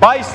22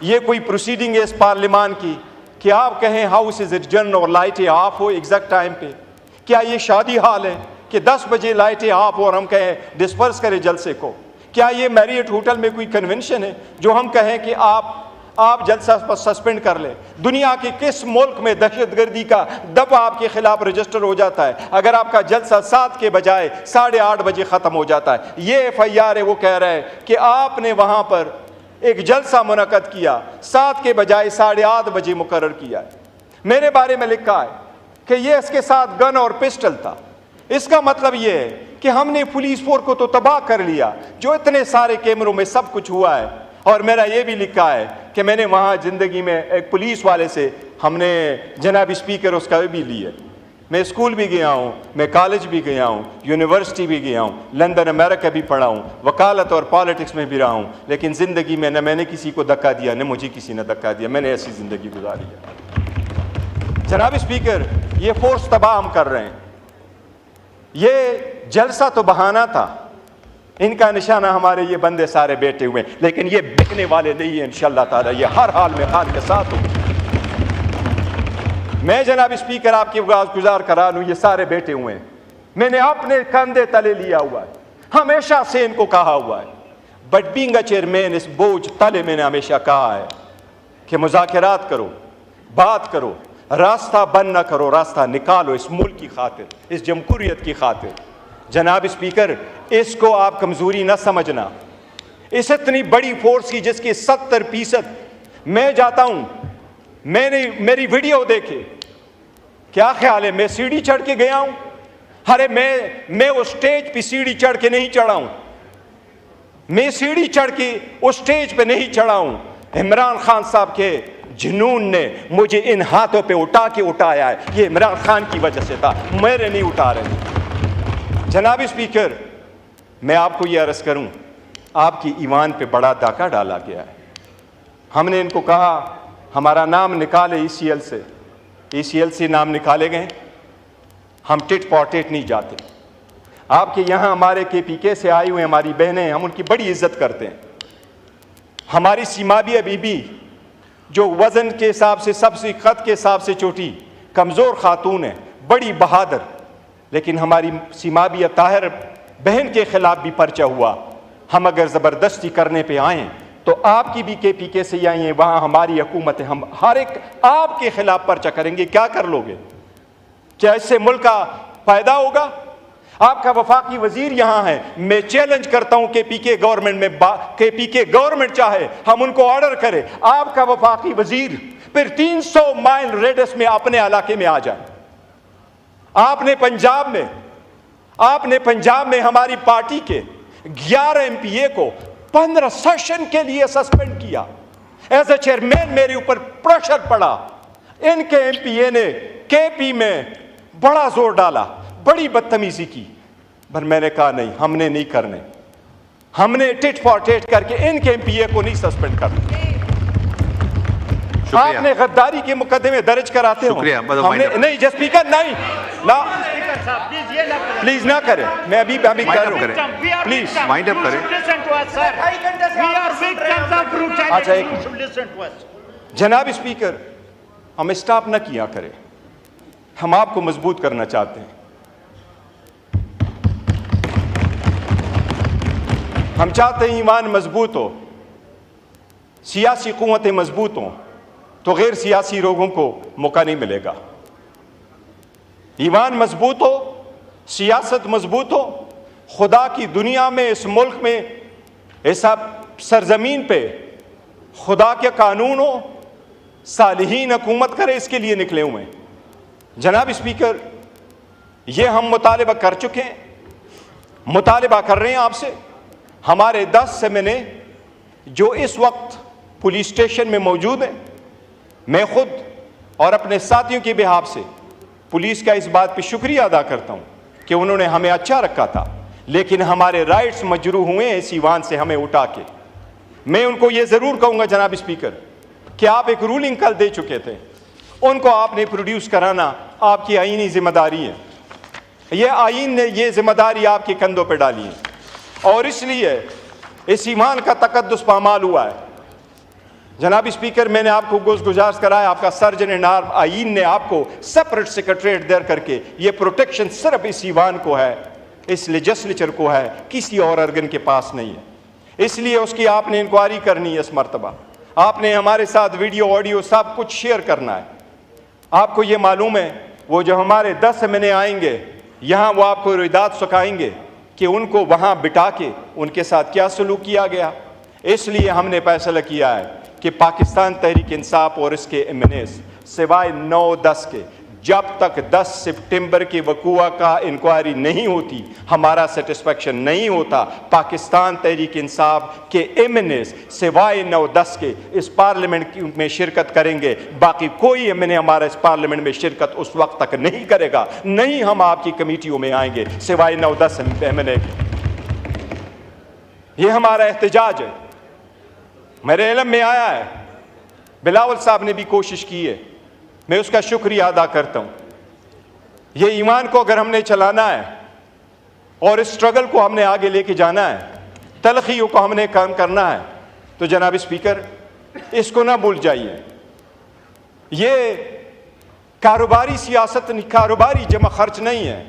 یہ کوئی پروسیڈنگ ہے اس پارلیمان کی کہ آپ کہیں ہاؤس از ایڈجرن اور لائٹیں آف ہو ایگزیکٹ ٹائم پہ؟ کیا یہ شادی حال ہے کہ 10 بجے لائٹیں آف ہو اور ہم کہیں ڈسپرس کریں جلسے کو؟ کیا یہ میریٹ ہوٹل میں کوئی کنونشن ہے جو ہم کہیں کہ آپ جلسہ سسپینڈ کر لیں؟ دنیا کے کس ملک میں دہشت گردی کا دفعہ آپ کے خلاف رجسٹر ہو جاتا ہے اگر آپ کا جلسہ 7 کے بجائے 8:30 بجے ختم ہو جاتا ہے؟ یہ FIR ہے، وہ کہہ رہا ہے کہ آپ نے وہاں پر ایک جلسہ منعقد کیا 7 کے بجائے 8:30 بجے مقرر کیا ہے۔ میرے بارے میں لکھا ہے کہ یہ اس کے ساتھ گن اور پسٹل تھا۔ اس کا مطلب یہ ہے کہ ہم نے پولیس فورس کو تو تباہ کر لیا جو اتنے سارے کیمروں میں سب کچھ ہوا ہے۔ اور میرا یہ بھی لکھا ہے کہ میں نے وہاں زندگی میں ایک پولیس والے سے ہم نے جناب اسپیکر اس کا بھی لی ہے۔ میں اسکول بھی گیا ہوں، میں کالج بھی گیا ہوں، یونیورسٹی بھی گیا ہوں، لندن امریکہ بھی پڑھا ہوں، وکالت اور پالیٹکس میں بھی رہا ہوں، لیکن زندگی میں نہ میں نے کسی کو دھکا دیا نہ مجھے کسی نے دھکا دیا۔ میں نے ایسی زندگی گزاری ہے۔ جناب اسپیکر، یہ فورس تباہ ہم کر رہے ہیں۔ یہ جلسہ تو بہانہ تھا، ان کا نشانہ ہمارے یہ بندے سارے بیٹھے ہوئے ہیں، لیکن یہ بکنے والے نہیں ہیں انشاءاللہ تعالی، یہ ہر حال میں خان کے ساتھ ہوں۔ میں جناب اسپیکر آپ کی گزار کرا لوں، یہ سارے بیٹھے ہوئے ہیں، میں نے اپنے کندھے تلے لیا ہوا ہے، ہمیشہ سے ان کو کہا ہوا ہے، بٹ بینگ اے چیئرمین اس بوجھ تلے میں نے ہمیشہ کہا ہے کہ مذاکرات کرو، بات کرو، راستہ بند نہ کرو، راستہ نکالو اس ملک کی خاطر، اس جمہوریت کی خاطر۔ جناب اسپیکر، اس کو آپ کمزوری نہ سمجھنا، اس اتنی بڑی فورس کی جس کی 70%، میں جاتا ہوں، میں نے میری ویڈیو دیکھے، کیا خیال ہے میں سیڑھی چڑھ کے گیا ہوں؟ ارے میں اس سٹیج پہ سیڑھی چڑھ کے نہیں چڑھا ہوں، میں سیڑھی چڑھ کے اس سٹیج پہ نہیں چڑھا ہوں، عمران خان صاحب کے جنون نے مجھے ان ہاتھوں پہ اٹھایا ہے، یہ عمران خان کی وجہ سے تھا، میرے نہیں اٹھا رہے۔ جناب اسپیکر، میں آپ کو یہ عرض کروں، آپ کی ایوان پہ بڑا ڈاکہ ڈالا گیا ہے۔ ہم نے ان کو کہا ہمارا نام نکالے ECL سے، ECL سے نام نکالے گئے، ہم ٹٹ فار ٹٹ نہیں جاتے۔ آپ کے یہاں ہمارے KPK سے آئی ہوئے ہماری بہنیں، ہم ان کی بڑی عزت کرتے ہیں۔ ہماری سیمابی بی بی جو وزن کے حساب سے سب سے قد کے حساب سے چھوٹی کمزور خاتون ہے، بڑی بہادر، لیکن ہماری سیمابی طاہر بہن کے خلاف بھی پرچہ ہوا۔ ہم اگر زبردستی کرنے پہ آئیں تو آپ کی بھی KPK سے آئی ہیں، وہاں ہماری حکومت ہے، ہم ہر ایک آپ کے خلاف پرچہ کریں گے، کیا کر لو گے؟ کیا اس سے ملک کا فائدہ ہوگا؟ آپ کا وفاقی وزیر یہاں ہے، میں چیلنج کرتا ہوں KPK گورنمنٹ میں، KPK گورنمنٹ چاہے ہم ان کو آرڈر کرے، آپ کا وفاقی وزیر پھر 300 مائل ریڈس میں اپنے علاقے میں آ جائے۔ آپ نے پنجاب میں ہماری پارٹی کے 11 MPA کو 15 سیشن کے لیے سسپینڈ کیا۔ ایز اے چیئرمین میرے اوپر پریشر پڑا، ان کے MPA نے KP میں بڑا زور ڈالا، بڑی بدتمیزی کی، پر میں نے کہا نہیں، ہم نے نہیں کرنے، ہم نے ٹٹ فار ٹٹ کر کے ان کے MPA کو نہیں سسپینڈ کرنا۔ آپ نے غداری کے مقدمے درج کراتے ہو، نہیں جس اسپیکر نہیں، پلیز نہ کریں، میں ابھی کر رہا ہوں، پلیز مائنڈ اپ کریں۔ اچھا جناب اسپیکر، ہم اسٹاپ نہ کیا کریں، ہم آپ کو مضبوط کرنا چاہتے ہیں۔ ہم چاہتے ہیں ایمان مضبوط ہو، سیاسی قوتیں مضبوط ہوں تو غیر سیاسی لوگوں کو موقع نہیں ملے گا۔ ایمان مضبوط ہو، سیاست مضبوط ہو، خدا کی دنیا میں، اس ملک میں، اس سرزمین پہ خدا کے قانون ہو، صالحین حکومت کرے، اس کے لیے نکلے ہوئے ہیں۔ جناب اسپیکر، یہ ہم مطالبہ کر چکے ہیں، مطالبہ کر رہے ہیں آپ سے۔ ہمارے 10 سیمنے جو اس وقت پولیس اسٹیشن میں موجود ہیں، میں خود اور اپنے ساتھیوں کے بہاف سے پولیس کا اس بات پہ شکریہ ادا کرتا ہوں کہ انہوں نے ہمیں اچھا رکھا تھا، لیکن ہمارے رائٹس مجروح ہوئے ہیں اس ایوان سے ہمیں اٹھا کے۔ میں ان کو یہ ضرور کہوں گا جناب اسپیکر کہ آپ ایک رولنگ کل دے چکے تھے، ان کو آپ نے پروڈیوس کرانا آپ کی آئینی ذمہ داری ہے، یہ آئین نے یہ ذمہ داری آپ کے کندھوں پہ ڈالی ہے، اور اس لیے اس ایوان کا تقدس پامال ہوا ہے۔ جناب اسپیکر، میں نے آپ کو گزارش کرا ہے، آپ کا سرجن ان آئین نے آپ کو سپریٹ سیکریٹریٹ دیر کر کے یہ پروٹیکشن صرف اس ایوان کو ہے، اس لیجسلیچر کو ہے، کسی اور ارگن کے پاس نہیں ہے۔ اس لیے اس کی آپ نے انکوائری کرنی ہے، اس مرتبہ آپ نے ہمارے ساتھ ویڈیو آڈیو سب کچھ شیئر کرنا ہے۔ آپ کو یہ معلوم ہے وہ جو ہمارے 10 مہینے آئیں گے یہاں، وہ آپ کو روایات سکھائیں گے کہ ان کو وہاں بٹھا کے ان کے ساتھ کیا سلوک کیا گیا۔ اس لیے ہم نے فیصلہ کیا ہے کہ پاکستان تحریک انصاف اور اس کے ایمنیز سوائے 9-10 کے، جب تک 10 سپٹمبر کے وقوع کا انکوائری نہیں ہوتی ہمارا سیٹسفیکشن نہیں ہوتا۔ پاکستان تحریک انصاف کے ایمنیز سوائے 9-10 کے اس پارلیمنٹ میں شرکت کریں گے، باقی کوئی ایمنے ہمارا اس پارلیمنٹ میں شرکت اس وقت تک نہیں کرے گا، نہیں ہم آپ کی کمیٹیوں میں آئیں گے سوائے 9-10 ایمنے کے۔ یہ ہمارا احتجاج ہے۔ میرے علم میں آیا ہے بلاول صاحب نے بھی کوشش کی ہے، میں اس کا شکریہ ادا کرتا ہوں۔ یہ ایمان کو اگر ہم نے چلانا ہے اور اس اسٹرگل کو ہم نے آگے لے کے جانا ہے، تلخیوں کو ہم نے کام کرنا ہے، تو جناب اسپیکر اس کو نہ بھول جائیے۔ یہ کاروباری سیاست، کاروباری جمع خرچ نہیں ہے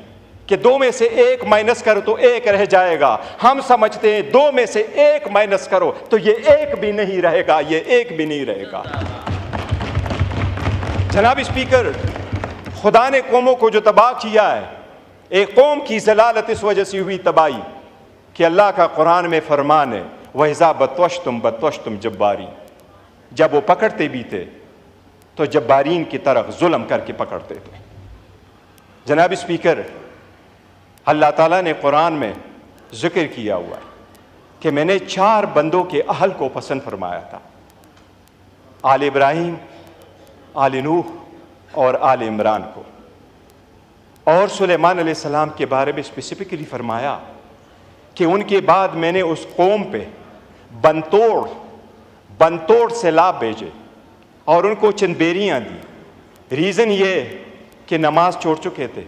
کہ 2 میں سے 1 مائنس کرو تو 1 رہ جائے گا۔ ہم سمجھتے ہیں 2 میں سے 1 مائنس کرو تو یہ 1 بھی نہیں رہے گا، یہ 1 بھی نہیں رہے گا۔ جناب اسپیکر، خدا نے قوموں کو جو تباہ کیا ہے، ایک قوم کی ضلالت اس وجہ سے ہوئی تباہی کہ اللہ کا قرآن میں فرمان ہے وَإِذَا بَطَّشْتُمْ بَطَّشْتُمْ جَبَّارِينَ، جب وہ پکڑتے بھی تھے تو جبارین کی طرح ظلم کر کے پکڑتے تھے۔ جناب اسپیکر، اللہ تعالیٰ نے قرآن میں ذکر کیا ہوا ہے کہ میں نے 4 بندوں کے اہل کو پسند فرمایا تھا، آل ابراہیم، آل نوح اور آل عمران کو، اور سلیمان علیہ السلام کے بارے میں اسپیسیفکلی فرمایا کہ ان کے بعد میں نے اس قوم پہ بنتوڑ سیلاب بھیجے اور ان کو چند بیریاں دی۔ ریزن یہ کہ نماز چھوڑ چکے تھے،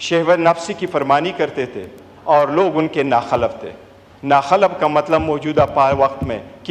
شہوت نفسی کی فرمانی کرتے تھے اور لوگ ان کے ناخلف تھے۔ ناخلف کا مطلب موجودہ وقت میں کیا